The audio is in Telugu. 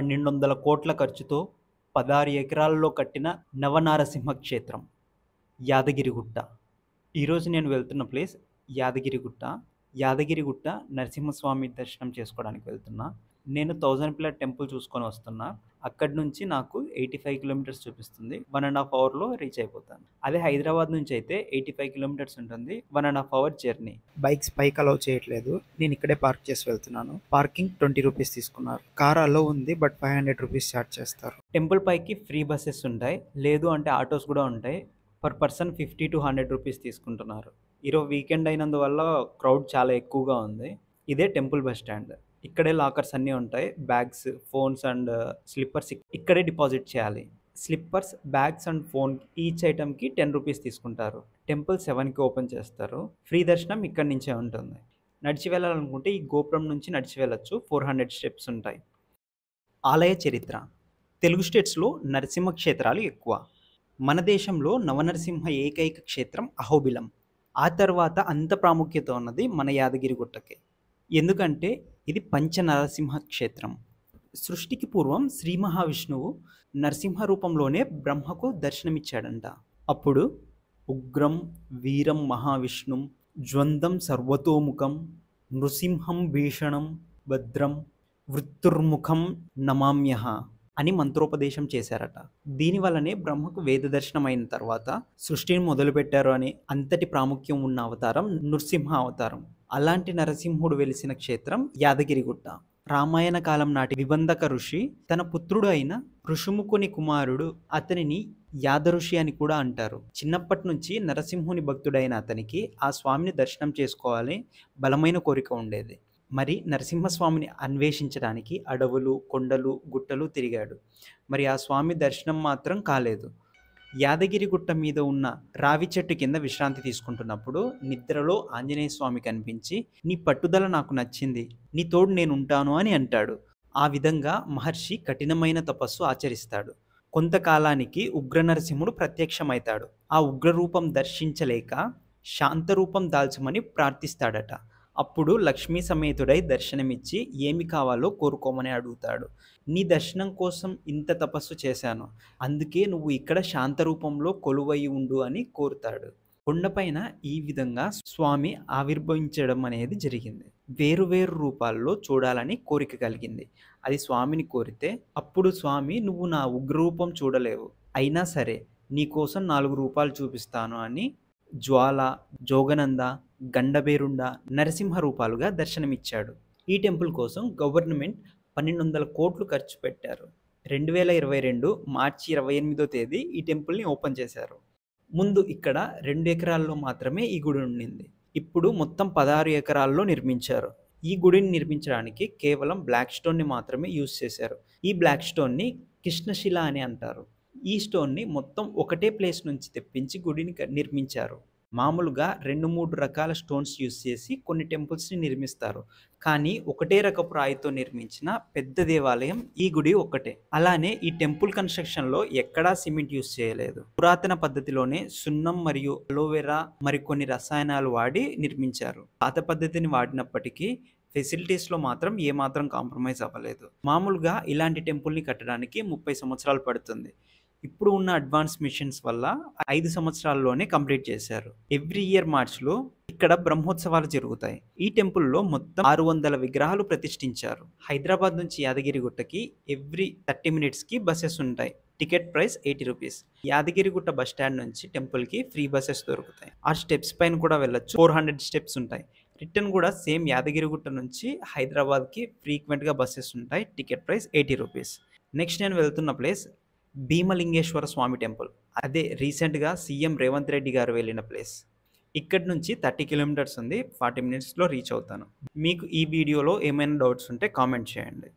1200 కోట్ల ఖర్చుతో 16 ఎకరాల్లో కట్టిన నవనారసింహ క్షేత్రం యాదగిరిగుట్ట. ఈరోజు నేను వెళ్తున్న ప్లేస్ యాదగిరిగుట్ట. యాదగిరిగుట్ట నరసింహస్వామి దర్శనం చేసుకోవడానికి వెళ్తున్నా. నేను 1000 పిల్లర్ టెంపుల్ చూసుకొని వస్తున్నా. అక్కడి నుంచి నాకు 85 కిలోమీటర్స్ చూపిస్తుంది. 1.5 అవర్లో రీచ్ అయిపోతాను. అదే హైదరాబాద్ నుంచి అయితే 85 కిలోమీటర్స్ ఉంటుంది. 1.5 అవర్ జర్నీ. బైక్స్ పైకి అలౌ చేయట్లేదు. నేను ఇక్కడే పార్క్ చేసి వెళ్తున్నాను. పార్కింగ్ 20 రూపీస్ తీసుకున్నారు. కార్ అలౌ ఉంది, బట్ 500 రూపీస్ ఛార్జ్ చేస్తారు. టెంపుల్ పైకి ఫ్రీ బస్సెస్ ఉంటాయి, లేదు అంటే ఆటోస్ కూడా ఉంటాయి. పర్ పర్సన్ 50 to 100 రూపీస్ తీసుకుంటున్నారు. ఈరోజు వీకెండ్ అయినందువల్ల క్రౌడ్ చాలా ఎక్కువగా ఉంది. ఇదే టెంపుల్ బస్ స్టాండ్. ఇక్కడే లాకర్స్ అన్నీ ఉంటాయి. బ్యాగ్స్, ఫోన్స్ అండ్ స్లిప్పర్స్ ఇక్కడే డిపాజిట్ చేయాలి. Slippers, bags and phone each ఐటమ్కి 10 రూపీస్ తీసుకుంటారు. టెంపుల్ 7కి ఓపెన్ చేస్తారు. ఫ్రీ దర్శనం ఇక్కడి నుంచే ఉంటుంది. నడిచి వెళ్ళాలనుకుంటే ఈ గోపురం నుంచి నడిచి వెళ్ళొచ్చు. 400 స్టెప్స్ ఉంటాయి. ఆలయ చరిత్ర. తెలుగు స్టేట్స్లో నరసింహ క్షేత్రాలు ఎక్కువ. మన దేశంలో నవనరసింహ ఏకైక క్షేత్రం అహోబిలం. ఆ తర్వాత అంత ప్రాముఖ్యత ఉన్నది మన యాదగిరిగుట్టకే. ఎందుకంటే ఇది పంచనరసింహ క్షేత్రం. సృష్టికి పూర్వం శ్రీ మహావిష్ణువు నరసింహ రూపంలోనే బ్రహ్మకు దర్శనమిచ్చాడంట. అప్పుడు ఉగ్రం వీరం మహావిష్ణుం జ్వందం సర్వతోముఖం నృసింహం భీషణం భద్రం వృత్తుర్ముఖం నమామ్యహ అని మంత్రోపదేశం చేశారట. దీనివల్లనే బ్రహ్మకు వేద దర్శనం అయిన తర్వాత సృష్టిని మొదలుపెట్టారు అని అంతటి ప్రాముఖ్యం ఉన్న అవతారం నృసింహ అవతారం. అలాంటి నరసింహుడు వెలిసిన క్షేత్రం యాదగిరిగుట్ట. రామాయణ కాలం నాటి విబంధక ఋషి తన పుత్రుడు అయిన ఋషుముకుని కుమారుడు అతనిని యాదఋషి అని కూడా అంటారు. చిన్నప్పటి నుంచి నరసింహుని భక్తుడైన అతనికి ఆ స్వామిని దర్శనం చేసుకోవాలి బలమైన కోరిక ఉండేది. మరి నరసింహస్వామిని అన్వేషించడానికి అడవులు, కొండలు, గుట్టలు తిరిగాడు. మరి ఆ స్వామి దర్శనం మాత్రం కాలేదు. యాదగిరిగుట్ట మీద ఉన్న రావి చెట్టు కింద విశ్రాంతి తీసుకుంటున్నప్పుడు నిద్రలో ఆంజనేయ స్వామి కనిపించి, నీ పట్టుదల నాకు నచ్చింది, నీ తోడు నేను ఉంటాను అని అంటాడు. ఆ విధంగా మహర్షి కఠినమైన తపస్సు ఆచరిస్తాడు. కొంతకాలానికి ఉగ్రనరసింహుడు ప్రత్యక్షమవుతాడు. ఆ ఉగ్రరూపం దర్శించలేక శాంతరూపం దాల్చమని ప్రార్థిస్తాడట. అప్పుడు లక్ష్మీ సమేతుడై దర్శనమిచ్చి ఏమి కావాలో కోరుకోమని అడుగుతాడు. నీ దర్శనం కోసం ఇంత తపస్సు చేశాను, అందుకే నువ్వు ఇక్కడ శాంతరూపంలో కొలువై ఉండు అని కోరుతాడు. కొండపైన ఈ విధంగా స్వామి ఆవిర్భవించడం అనేది జరిగింది. వేరు రూపాల్లో చూడాలని కోరిక కలిగింది. అది స్వామిని కోరితే అప్పుడు స్వామి, నువ్వు నా ఉగ్రరూపం చూడలేవు, అయినా సరే నీకోసం 4 రూపాలు చూపిస్తాను అని జ్వాల, జోగనంద, గండబేరుండ, నరసింహ రూపాలుగా దర్శనమిచ్చాడు. ఈ టెంపుల్ కోసం గవర్నమెంట్ 1200 కోట్లు ఖర్చు పెట్టారు. 2022 మార్చి 28వ తేదీ ఈ టెంపుల్ని ఓపెన్ చేశారు. ముందు ఇక్కడ 2 ఎకరాల్లో మాత్రమే ఈ గుడి ఉండింది. ఇప్పుడు మొత్తం 16 ఎకరాల్లో నిర్మించారు. ఈ గుడిని నిర్మించడానికి కేవలం బ్లాక్ స్టోన్ని మాత్రమే యూజ్ చేశారు. ఈ బ్లాక్ స్టోన్ని కృష్ణశిల అని అంటారు. ఈ స్టోన్ని మొత్తం ఒకటే ప్లేస్ నుంచి తెప్పించి గుడిని నిర్మించారు. మామూలుగా 2-3 రకాల స్టోన్స్ యూజ్ చేసి కొన్ని టెంపుల్స్ని నిర్మిస్తారు, కానీ ఒకటే రకపు రాయితో నిర్మించిన పెద్ద దేవాలయం ఈ గుడి ఒక్కటే. అలానే ఈ టెంపుల్ కన్స్ట్రక్షన్లో ఎక్కడా సిమెంట్ యూజ్ చేయలేదు. పురాతన పద్ధతిలోనే సున్నం మరియు అలోవెరా మరికొన్ని రసాయనాలు వాడి నిర్మించారు. పాత పద్ధతిని వాడినప్పటికీ ఫెసిలిటీస్లో మాత్రం ఏమాత్రం కాంప్రమైజ్ అవ్వలేదు. మామూలుగా ఇలాంటి టెంపుల్ని కట్టడానికి 30 సంవత్సరాలు పడుతుంది. ఇప్పుడు ఉన్న అడ్వాన్స్ మిషన్స్ వల్ల 5 సంవత్సరాల్లోనే కంప్లీట్ చేశారు. ఎవ్రీ ఇయర్ మార్చ్లో ఇక్కడ బ్రహ్మోత్సవాలు జరుగుతాయి. ఈ టెంపుల్లో మొత్తం 600 విగ్రహాలు ప్రతిష్ఠించారు. హైదరాబాద్ నుంచి యాదగిరిగుట్టకి ఎవ్రీ 30 మినిట్స్కి బస్సెస్ ఉంటాయి. Ticket price 80 rupees. Yadagirigutta bus stand నుంచి టెంపుల్కి ఫ్రీ బస్సెస్ దొరుకుతాయి. ఆ స్టెప్స్ పైన కూడా వెళ్ళొచ్చు. 400 స్టెప్స్ ఉంటాయి. రిటర్న్ కూడా సేమ్ యాదగిరిగుట్ట నుంచి హైదరాబాద్కి ఫ్రీక్వెంట్గా బస్సెస్ ఉంటాయి. Ticket price 80 rupees. నెక్స్ట్ నేను వెళ్తున్న ప్లేస్ భీమలింగేశ్వర స్వామి టెంపుల్. అదే రీసెంట్గా సీఎం రేవంత్ రెడ్డి గారు వెళ్ళిన ప్లేస్. ఇక్కడి నుంచి 30 కిలోమీటర్స్ ఉంది. 40 మినిట్స్లో రీచ్ అవుతాను. మీకు ఈ వీడియోలో ఏమైనా డౌట్స్ ఉంటే కామెంట్ చేయండి.